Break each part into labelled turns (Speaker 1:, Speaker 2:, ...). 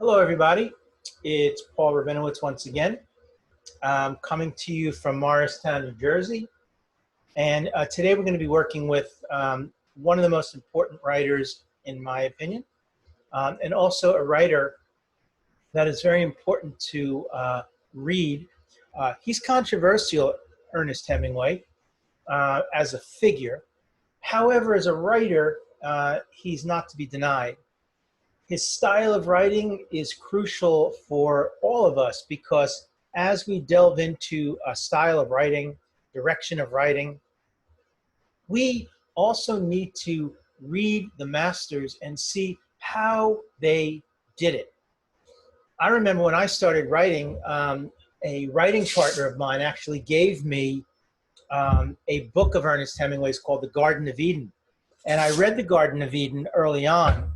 Speaker 1: Hello, everybody. It's Paul Rabinowitz once again, coming to you from Morristown, New Jersey. And today we're going to be working with one of the most important writers, in my opinion, and also a writer that is very important to read. He's controversial, Ernest Hemingway, as a figure. However, as a writer, he's not to be denied. His style of writing is crucial for all of us because as we delve into a style of writing, direction of writing, we also need to read the masters and see how they did it. I remember when I started writing, a writing partner of mine actually gave me a book of Ernest Hemingway's called The Garden of Eden. And I read The Garden of Eden early on.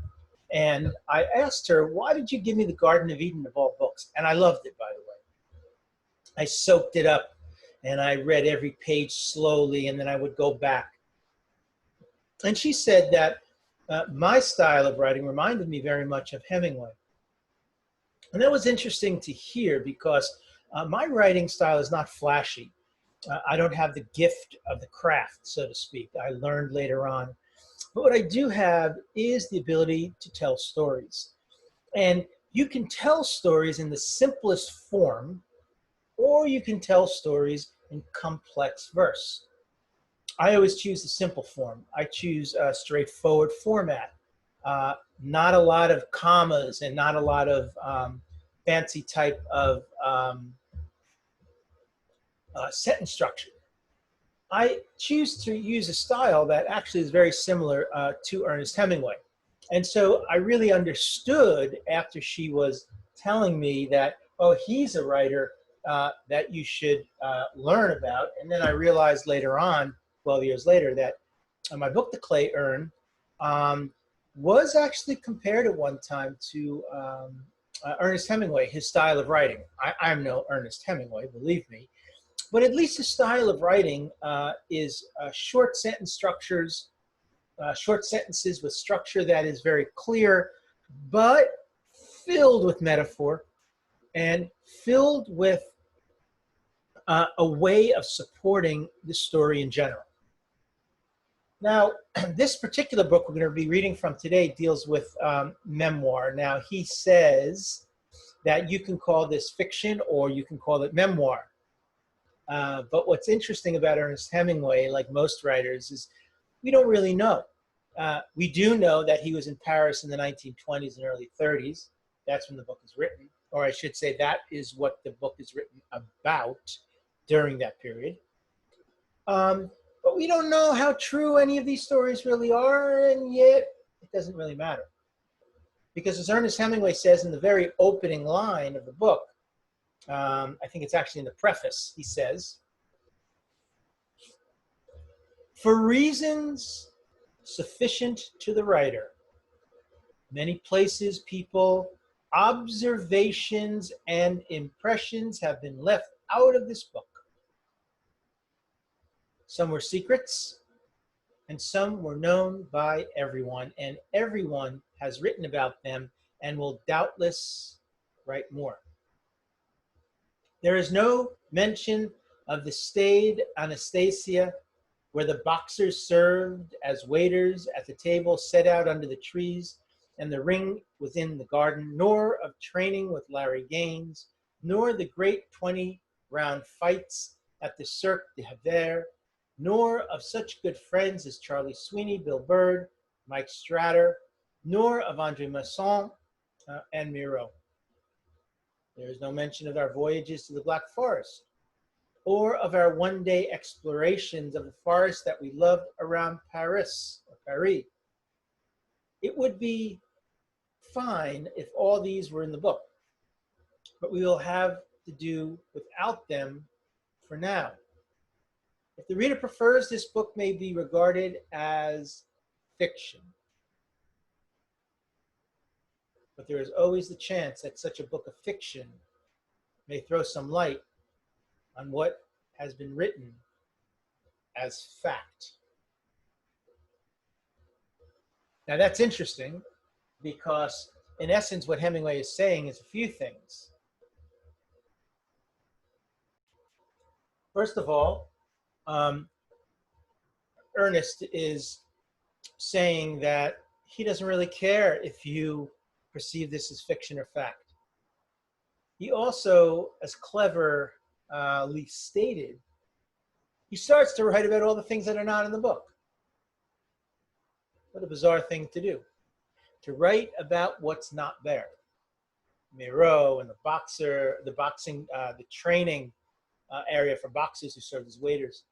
Speaker 1: And I asked her, why did you give me The Garden of Eden of all books? And I loved it, by the way. I soaked it up and I read every page slowly and then I would go back. And she said that my style of writing reminded me very much of Hemingway. And that was interesting to hear because my writing style is not flashy. I don't have the gift of the craft, so to speak. I learned later on. But what I do have is the ability to tell stories. And you can tell stories in the simplest form, or you can tell stories in complex verse. I always choose the simple form. I choose a straightforward format, not a lot of commas and not a lot of fancy type of sentence structure. I choose to use a style that actually is very similar to Ernest Hemingway. And so I really understood after she was telling me that, oh, he's a writer that you should learn about. And then I realized later on, 12 years later, that my book, The Clay Urn, was actually compared at one time to Ernest Hemingway, his style of writing. I'm no Ernest Hemingway, believe me. But at least the style of writing is short sentence structures, short sentences with structure that is very clear, but filled with metaphor and filled with a way of supporting the story in general. Now, this particular book we're going to be reading from today deals with memoir. Now, he says that you can call this fiction or you can call it memoir. But what's interesting about Ernest Hemingway, like most writers, is we don't really know. We do know that he was in Paris in the 1920s and early 30s. That's when the book is written. Or I should say that is what the book is written about during that period. But we don't know how true any of these stories really are, and yet it doesn't really matter. Because as Ernest Hemingway says in the very opening line of the book, I think it's actually in the preface, he says, for reasons sufficient to the writer, many places, people, observations, and impressions have been left out of this book. Some were secrets, and some were known by everyone, and everyone has written about them and will doubtless write more. There is no mention of the staid Anastasia, where the boxers served as waiters at the table set out under the trees and the ring within the garden, nor of training with Larry Gaines, nor the great 20-round fights at the Cirque de Hiver, nor of such good friends as Charlie Sweeney, Bill Bird, Mike Strater, nor of Andre Masson and Miro. There is no mention of our voyages to the Black Forest, or of our one-day explorations of the forest that we loved around Paris, or Paris. It would be fine if all these were in the book, but we will have to do without them for now. If the reader prefers, this book may be regarded as fiction. But there is always the chance that such a book of fiction may throw some light on what has been written as fact. Now that's interesting because in essence, what Hemingway is saying is a few things. First of all, Ernest is saying that he doesn't really care if you perceive this as fiction or fact. He also, as cleverly stated, he starts to write about all the things that are not in the book. What a bizarre thing to do, to write about what's not there. Miro and the boxing, the training area for boxers who served as waiters.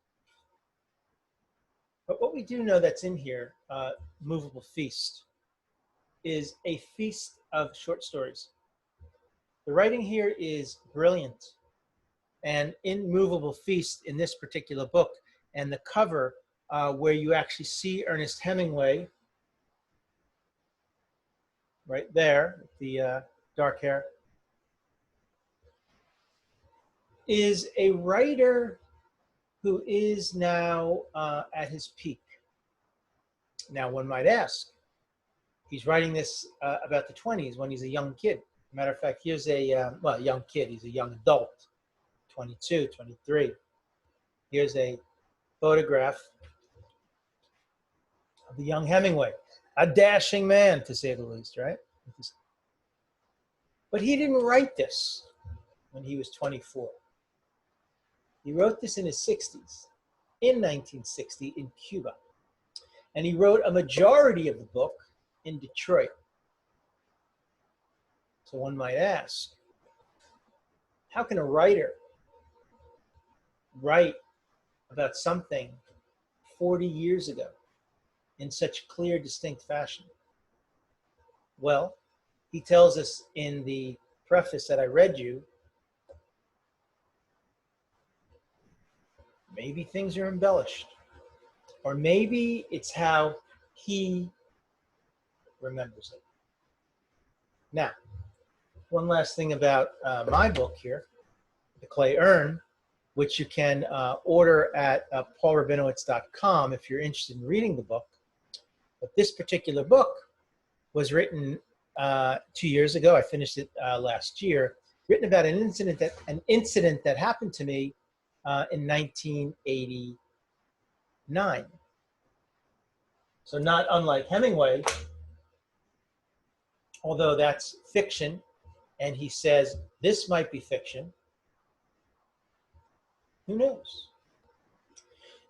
Speaker 1: But what we do know that's in here, Movable Feast, is a feast of short stories. The writing here is brilliant. And in Movable Feast, in this particular book, and the cover where you actually see Ernest Hemingway, right there, the dark hair, is a writer who is now at his peak. Now, one might ask, he's writing this about the 20s when he's a young kid. Matter of fact, here's a, young kid, he's a young adult, 22, 23. Here's a photograph of the young Hemingway, a dashing man, to say the least, right? But he didn't write this when he was 24. He wrote this in his 60s, in 1960, in Cuba. And he wrote a majority of the book in Detroit. So one might ask, how can a writer write about something 40 years ago in such clear, distinct fashion? Well, he tells us in the preface that I read you, maybe things are embellished, or maybe it's how he remembers it. Now, one last thing about my book here, The Clay Urn, which you can order at paulrabinowitz.com if you're interested in reading the book. But this particular book was written 2 years ago. I finished it last year. Written about an incident that happened to me in 1989. So not unlike Hemingway, although that's fiction, and he says this might be fiction. Who knows?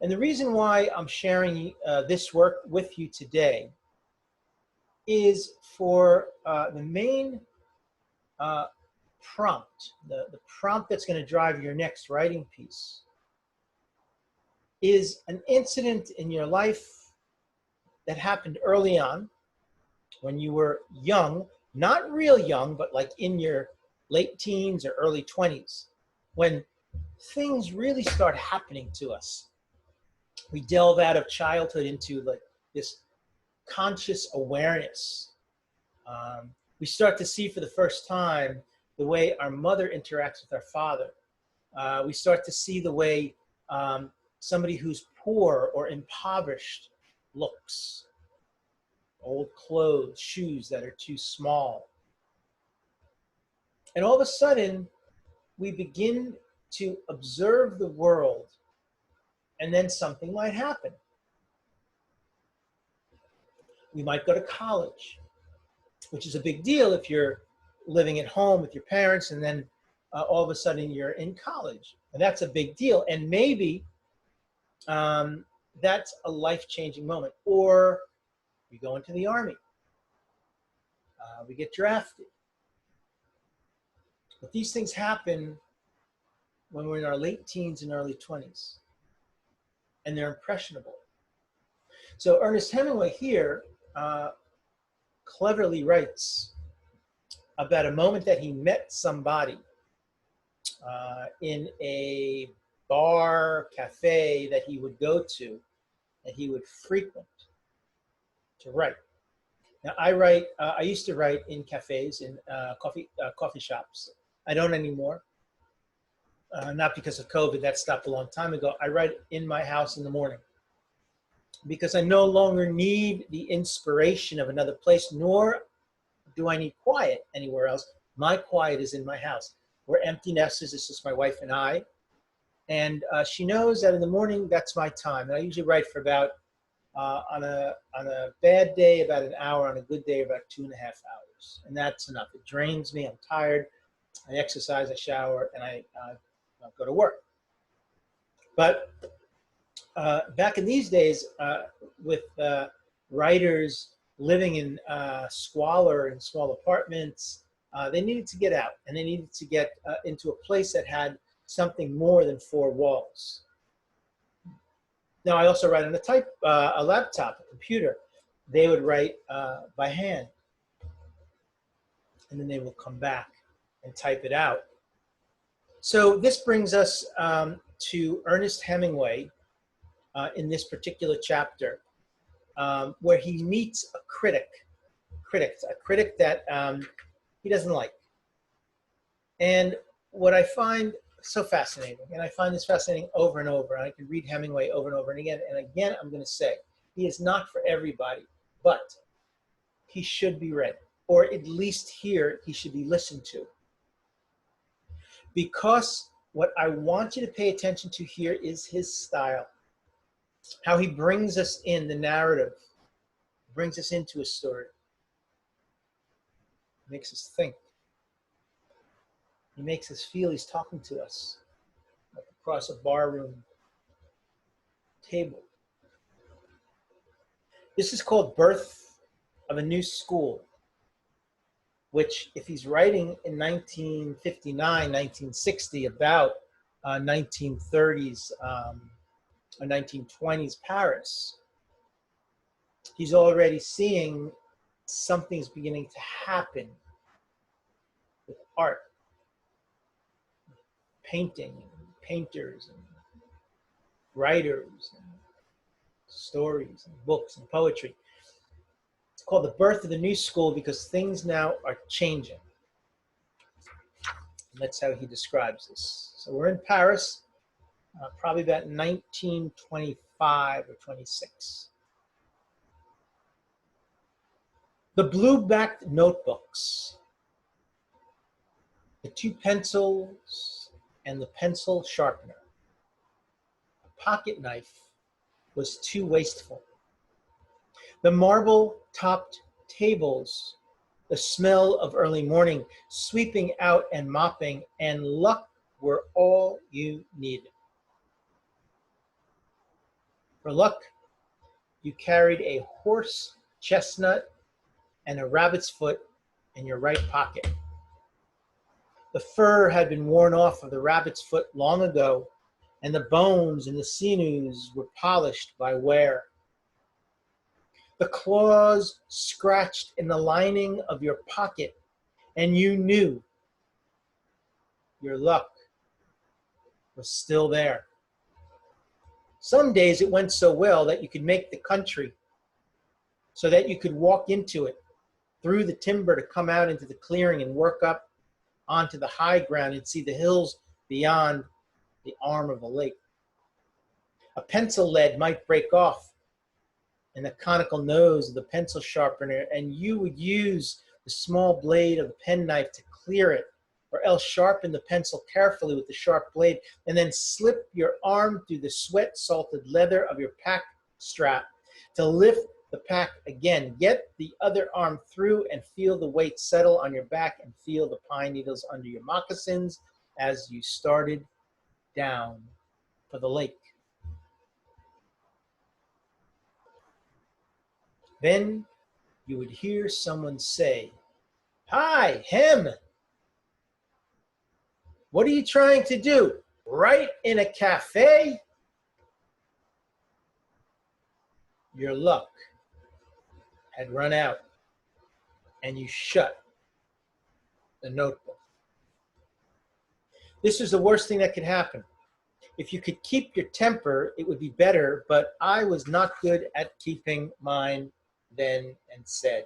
Speaker 1: And the reason why I'm sharing this work with you today is for the main prompt, the prompt that's going to drive your next writing piece, is an incident in your life that happened early on when you were young, not real young, but like in your late teens or early 20s, when things really start happening to us. We delve out of childhood into like this conscious awareness. We start to see for the first time the way our mother interacts with our father. We start to see the way somebody who's poor or impoverished looks. Old clothes, shoes that are too small. And all of a sudden, we begin to observe the world, and then something might happen. We might go to college, which is a big deal if you're living at home with your parents, and then all of a sudden you're in college. And that's a big deal. And maybe that's a life-changing moment. Or we go into the Army. We get drafted. But these things happen when we're in our late teens and early 20s. And they're impressionable. So Ernest Hemingway here cleverly writes about a moment that he met somebody in a bar, cafe that he would go to, that he would frequent to write. Now I used to write in cafes, in coffee shops. I don't anymore. Not because of COVID, that stopped a long time ago. I write in my house in the morning because I no longer need the inspiration of another place, nor do I need quiet anywhere else? My quiet is in my house. We're empty nesters. It's just my wife and I. And she knows that in the morning, that's my time. And I usually write for about, on a bad day, about an hour. On a good day, about 2.5 hours. And that's enough. It drains me. I'm tired. I exercise, I shower, and I go to work. But back in these days, with writers living in squalor in small apartments, they needed to get out, and they needed to get into a place that had something more than four walls. Now, I also write on a laptop, a computer. They would write by hand, and then they will come back and type it out. So this brings us to Ernest Hemingway in this particular chapter, where he meets a critic that he doesn't like. And what I find so fascinating, and I find this fascinating over and over, and I can read Hemingway over and over and again, I'm going to say, he is not for everybody, but he should be read, or at least here he should be listened to. Because what I want you to pay attention to here is his style, how he brings us in the narrative, brings us into a story, makes us think. He makes us feel he's talking to us, like across a barroom table. This is called Birth of a New School, which, if he's writing in 1959, 1960 about 1930s or 1920s Paris, he's already seeing something's beginning to happen with art, painting, and painters, and writers, and stories, and books, and poetry. It's called The Birth of the New School because things now are changing. And that's how he describes this. So we're in Paris, probably about 1925 or 26. The blue-backed notebooks, the two pencils, and the pencil sharpener. A pocket knife was too wasteful. The marble-topped tables, the smell of early morning, sweeping out and mopping, and luck were all you needed. For luck, you carried a horse chestnut and a rabbit's foot in your right pocket. The fur had been worn off of the rabbit's foot long ago, and the bones and the sinews were polished by wear. The claws scratched in the lining of your pocket, and you knew your luck was still there. Some days it went so well that you could make the country, so that you could walk into it through the timber to come out into the clearing and work up onto the high ground and see the hills beyond the arm of the lake. A pencil lead might break off in the conical nose of the pencil sharpener, and you would use the small blade of the penknife to clear it, or else sharpen the pencil carefully with the sharp blade, and then slip your arm through the sweat-salted leather of your pack strap to lift the pack again. Get the other arm through and feel the weight settle on your back, and feel the pine needles under your moccasins as you started down for the lake. Then you would hear someone say, "Hi, Hem! What are you trying to do? Write in a cafe?" Your luck had run out, and you shut the notebook. This was the worst thing that could happen. If you could keep your temper, it would be better, but I was not good at keeping mine then, and said,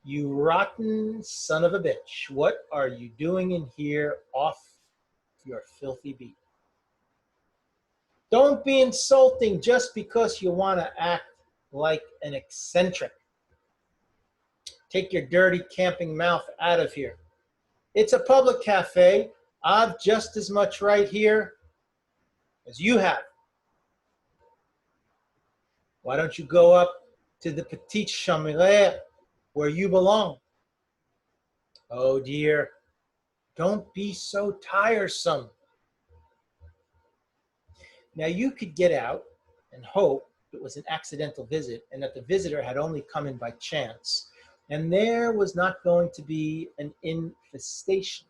Speaker 1: "You rotten son of a bitch, what are you doing in here off your filthy beat? Don't be insulting just because you want to act like an eccentric. Take your dirty camping mouth out of here. It's a public cafe. I've just as much right here as you have. Why don't you go up to the Petite Chambre where you belong? Oh dear, don't be so tiresome. Now you could get out and hope it was an accidental visit and that the visitor had only come in by chance, and there was not going to be an infestation.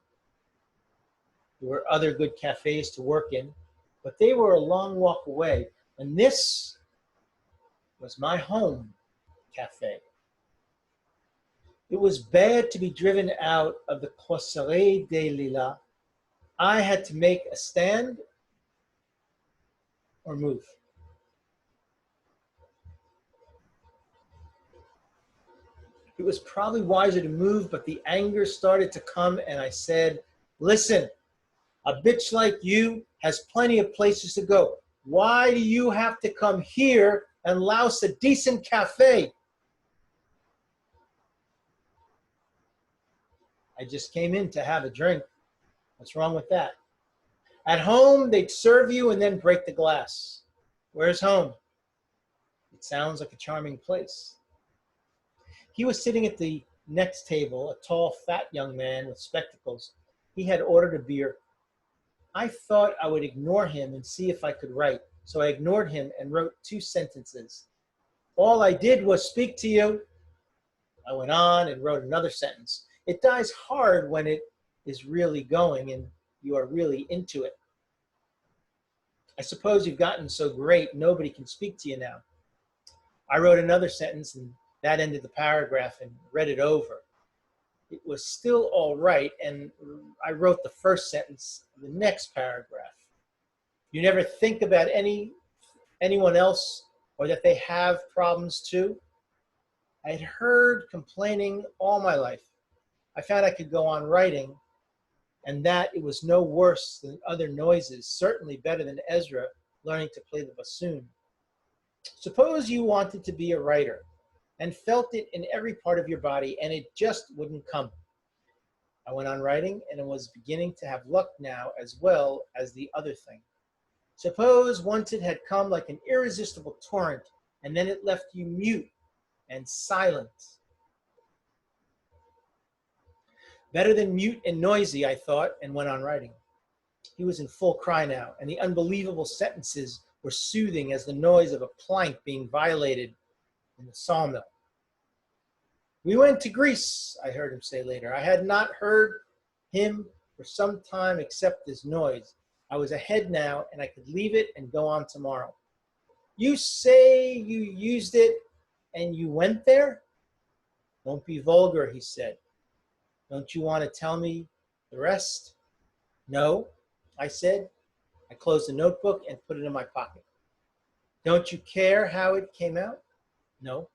Speaker 1: There were other good cafes to work in, but they were a long walk away, and this was my home cafe. It was bad to be driven out of the Croisserie des Lilas. I had to make a stand or move. It was probably wiser to move, but the anger started to come, and I said, listen, a bitch like you has plenty of places to go. Why do you have to come here and louse a decent cafe? I just came in to have a drink. What's wrong with that? At home, they'd serve you and then break the glass. Where's home? It sounds like a charming place. He was sitting at the next table, a tall, fat young man with spectacles. He had ordered a beer. I thought I would ignore him and see if I could write, so I ignored him and wrote 2 sentences. All I did was speak to you. I went on and wrote another sentence. It dies hard when it is really going and you are really into it. I suppose you've gotten so great nobody can speak to you now. I wrote another sentence and that ended the paragraph and read it over. It was still all right, and I wrote the first sentence of the next paragraph. You never think about anyone else or that they have problems too? I had heard complaining all my life. I found I could go on writing, and that it was no worse than other noises, certainly better than Ezra learning to play the bassoon. Suppose you wanted to be a writer and felt it in every part of your body, and it just wouldn't come. I went on writing, and it was beginning to have luck now as well as the other thing. Suppose once it had come like an irresistible torrent, and then it left you mute and silent. Better than mute and noisy, I thought, and went on writing. He was in full cry now, and the unbelievable sentences were soothing as the noise of a plank being violated in the sawmill. We went to Greece, I heard him say later. I had not heard him for some time except this noise. I was ahead now, and I could leave it and go on tomorrow. You say you used it and you went there? Don't be vulgar, he said. Don't you want to tell me the rest? No, I said. I closed the notebook and put it in my pocket. Don't you care how it came out? No.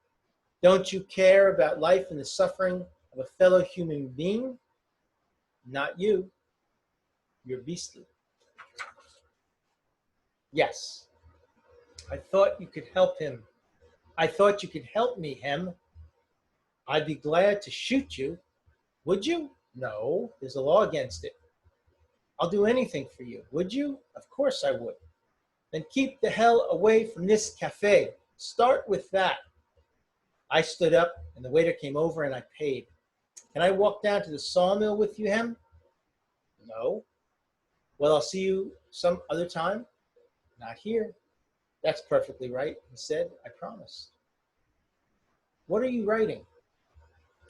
Speaker 1: Don't you care about life and the suffering of a fellow human being? Not you. You're beastly. Yes. I thought you could help him. I thought you could help me, Hem. I'd be glad to shoot you. Would you? No, there's a law against it. I'll do anything for you. Would you? Of course I would. Then keep the hell away from this cafe. Start with that. I stood up, and the waiter came over, and I paid. Can I walk down to the sawmill with you, Hem? No. Well, I'll see you some other time. Not here. That's perfectly right, he said. I promise. What are you writing?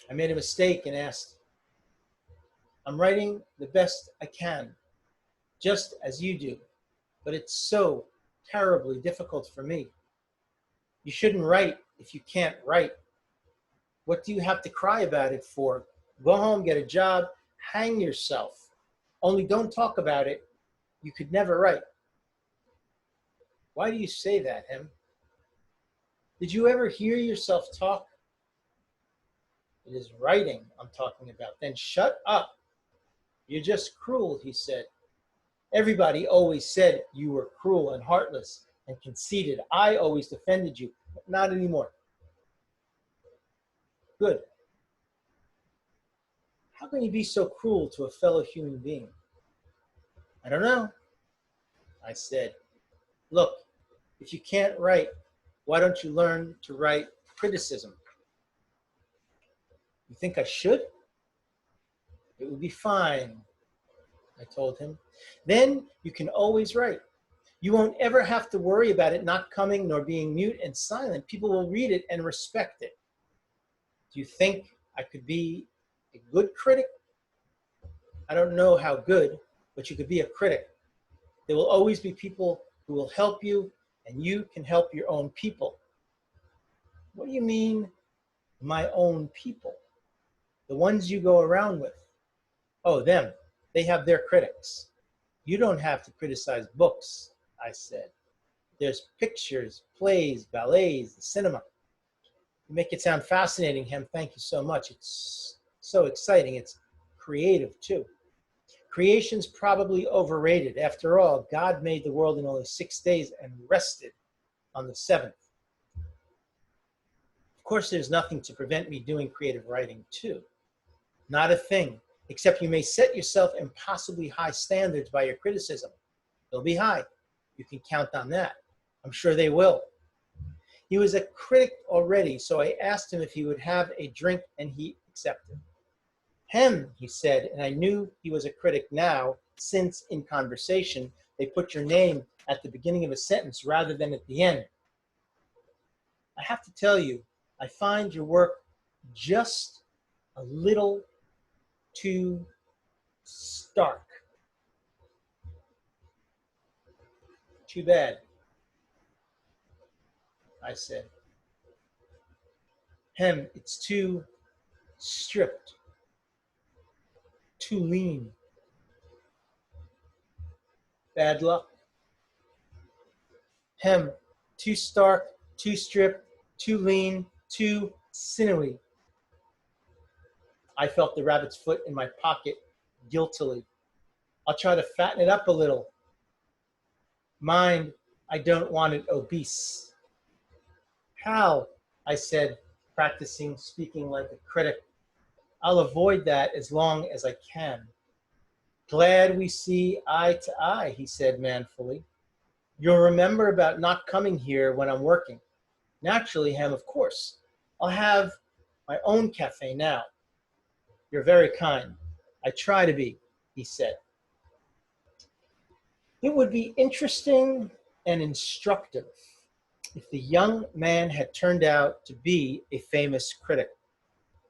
Speaker 1: I made a mistake and asked. I'm writing the best I can, just as you do, but it's so terribly difficult for me. You shouldn't write if you can't write. What do you have to cry about it for? Go home, get a job, hang yourself. Only don't talk about it. You could never write. Why do you say that, Hem? Did you ever hear yourself talk? It is writing I'm talking about. Then shut up. You're just cruel, he said. Everybody always said you were cruel and heartless and conceited. I always defended you, but not anymore. Good. How can you be so cruel to a fellow human being? I don't know, I said. Look, if you can't write, why don't you learn to write criticism? You think I should? It would be fine, I told him. Then you can always write. You won't ever have to worry about it not coming nor being mute and silent. People will read it and respect it. Do you think I could be a good critic? I don't know how good, but you could be a critic. There will always be people who will help you, and you can help your own people. What do you mean, my own people? The ones you go around with. Oh, them. They have their critics. You don't have to criticize books, I said. There's pictures, plays, ballets, the cinema. You make it sound fascinating, Hem. Thank you so much. It's so exciting. It's creative, too. Creation's probably overrated. After all, God made the world in only 6 days and rested on the seventh. Of course, there's nothing to prevent me doing creative writing, too. Not a thing, except you may set yourself impossibly high standards by your criticism. They'll be high. You can count on that. I'm sure they will. He was a critic already, so I asked him if he would have a drink, and he accepted. Hem, he said, and I knew he was a critic now, since in conversation they put your name at the beginning of a sentence rather than at the end. I have to tell you, I find your work just a little too stark. Too bad, I said. Hem, it's too stripped, too lean. Bad luck. Hem, too stark, too stripped, too lean, too sinewy. I felt the rabbit's foot in my pocket guiltily. I'll try to fatten it up a little. Mind, I don't want it obese. How? I said, practicing speaking like a critic. I'll avoid that as long as I can. Glad we see eye to eye, he said manfully. You'll remember about not coming here when I'm working. Naturally, Ham, of course. I'll have my own cafe now. You're very kind. I try to be, he said. It would be interesting and instructive if the young man had turned out to be a famous critic.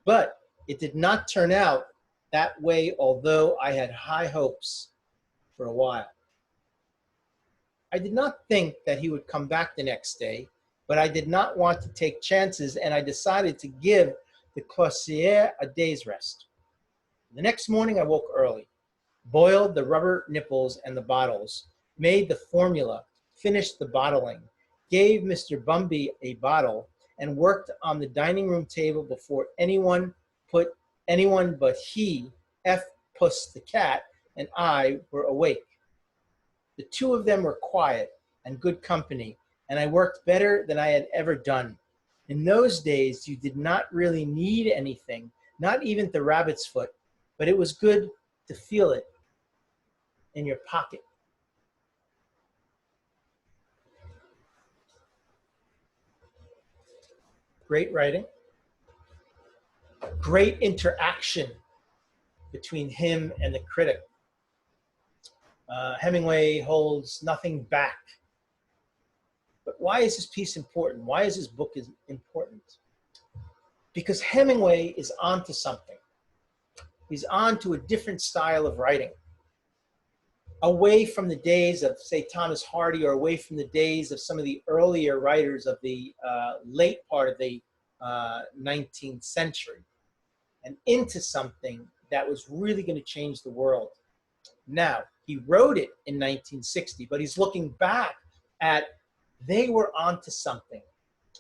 Speaker 1: But it did not turn out that way, although I had high hopes for a while. I did not think that he would come back the next day, but I did not want to take chances, and I decided to give the Clossier a day's rest. The next morning I woke early, boiled the rubber nipples and the bottles, made the formula, finished the bottling, gave Mr. Bumby a bottle, and worked on the dining room table before anyone but he, F. Puss the cat, and I were awake. The two of them were quiet and good company, and I worked better than I had ever done. In those days, you did not really need anything, not even the rabbit's foot, but it was good to feel it in your pocket. Great writing, great interaction between him and the critic. Hemingway holds nothing back. But why is this piece important? Why is this book important? Because Hemingway is onto something. He's on to a different style of writing. Away from the days of, say, Thomas Hardy, or away from the days of some of the earlier writers of the late part of the 19th century, and into something that was really going to change the world. Now, he wrote it in 1960, but he's looking back at, they were onto something.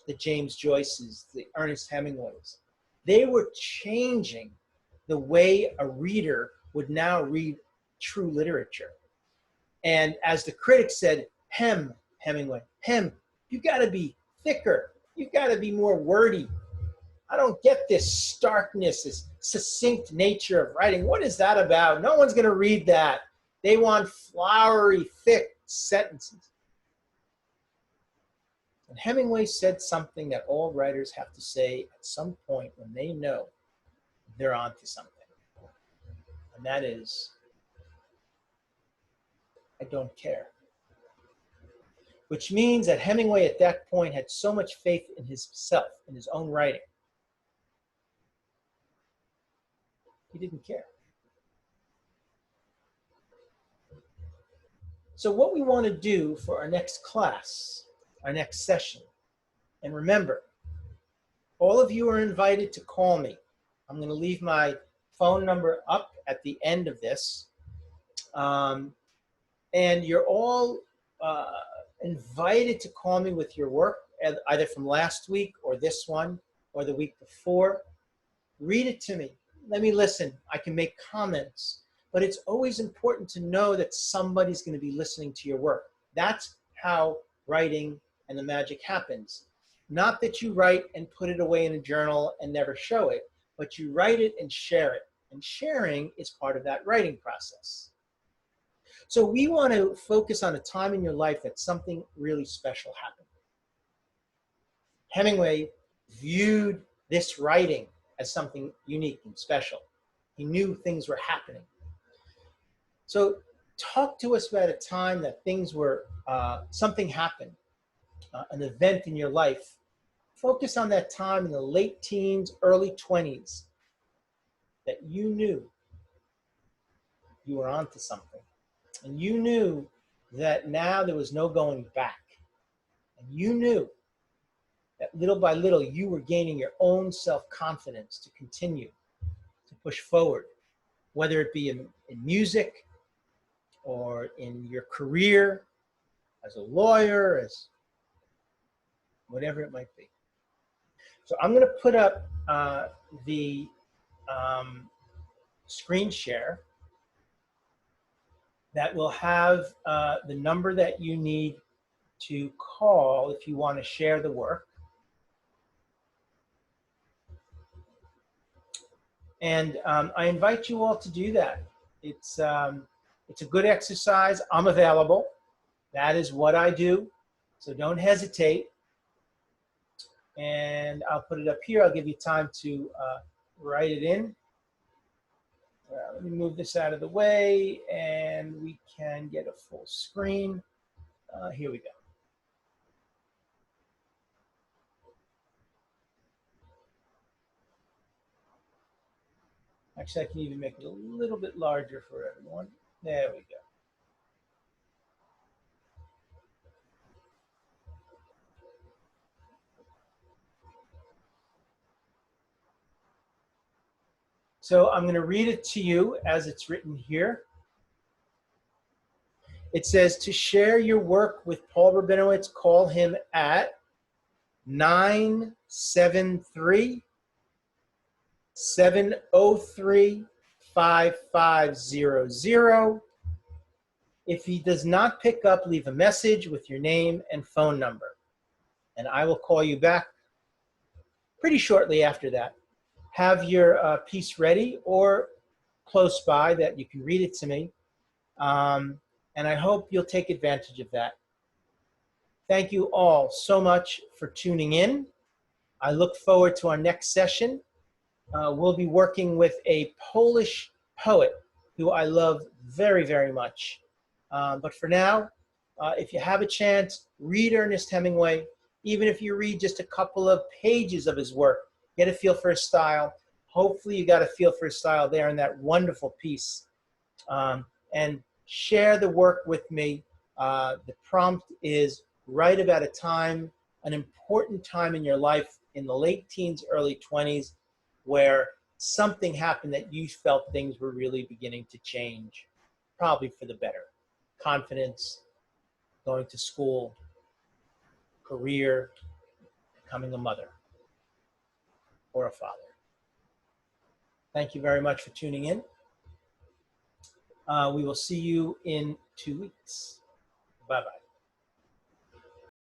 Speaker 1: The James Joyces, the Ernest Hemingways. They were changing the way a reader would now read true literature. And as the critic said, Hemingway, you got to be thicker. You got to be more wordy. I don't get this starkness, this succinct nature of writing. What is that about? No one's going to read that. They want flowery, thick sentences. And Hemingway said something that all writers have to say at some point when they know they're onto something. And that is, I don't care. Which means that Hemingway at that point had so much faith in himself, in his own writing. He didn't care. So what we want to do for our next class, our next session, and remember, all of you are invited to call me. I'm going to leave my phone number up at the end of this. And you're all invited to call me with your work, either from last week or this one or the week before. Read it to me. Let me listen. I can make comments. But it's always important to know that somebody's going to be listening to your work. That's how writing and the magic happens. Not that you write and put it away in a journal and never show it, but you write it and share it. And sharing is part of that writing process. So we want to focus on a time in your life that something really special happened. Hemingway viewed this writing as something unique and special. He knew things were happening. So talk to us about a time that things were, something happened, an event in your life. Focus on that time in the late teens, early 20s, that you knew you were onto something. And you knew that now there was no going back. And you knew that little by little you were gaining your own self-confidence to continue to push forward, whether it be in music or in your career as a lawyer, as whatever it might be. So I'm going to put up the screen share that will have the number that you need to call if you want to share the work. And I invite you all to do that. It's a good exercise. I'm available. That is what I do. So don't hesitate. And I'll put it up here. I'll give you time to write it in. Let me move this out of the way and we can get a full screen. Here we go. Actually, I can even make it a little bit larger for everyone. There we go. So I'm going to read it to you as it's written here. It says, to share your work with Paul Rabinowitz, call him at 973-703-5500. If he does not pick up, leave a message with your name and phone number. And I will call you back pretty shortly after that. Have your piece ready or close by that you can read it to me. And I hope you'll take advantage of that. Thank you all so much for tuning in. I look forward to our next session. We'll be working with a Polish poet who I love very, very much. But for now, if you have a chance, read Ernest Hemingway. Even if you read just a couple of pages of his work, get a feel for his style. Hopefully you got a feel for his style there in that wonderful piece. And share the work with me. The prompt is write about a time, an important time in your life in the late teens, early 20s, where something happened that you felt things were really beginning to change, probably for the better. Confidence, going to school, career, becoming a mother or a father. Thank you very much for tuning in. We will see you in 2 weeks. Bye-bye.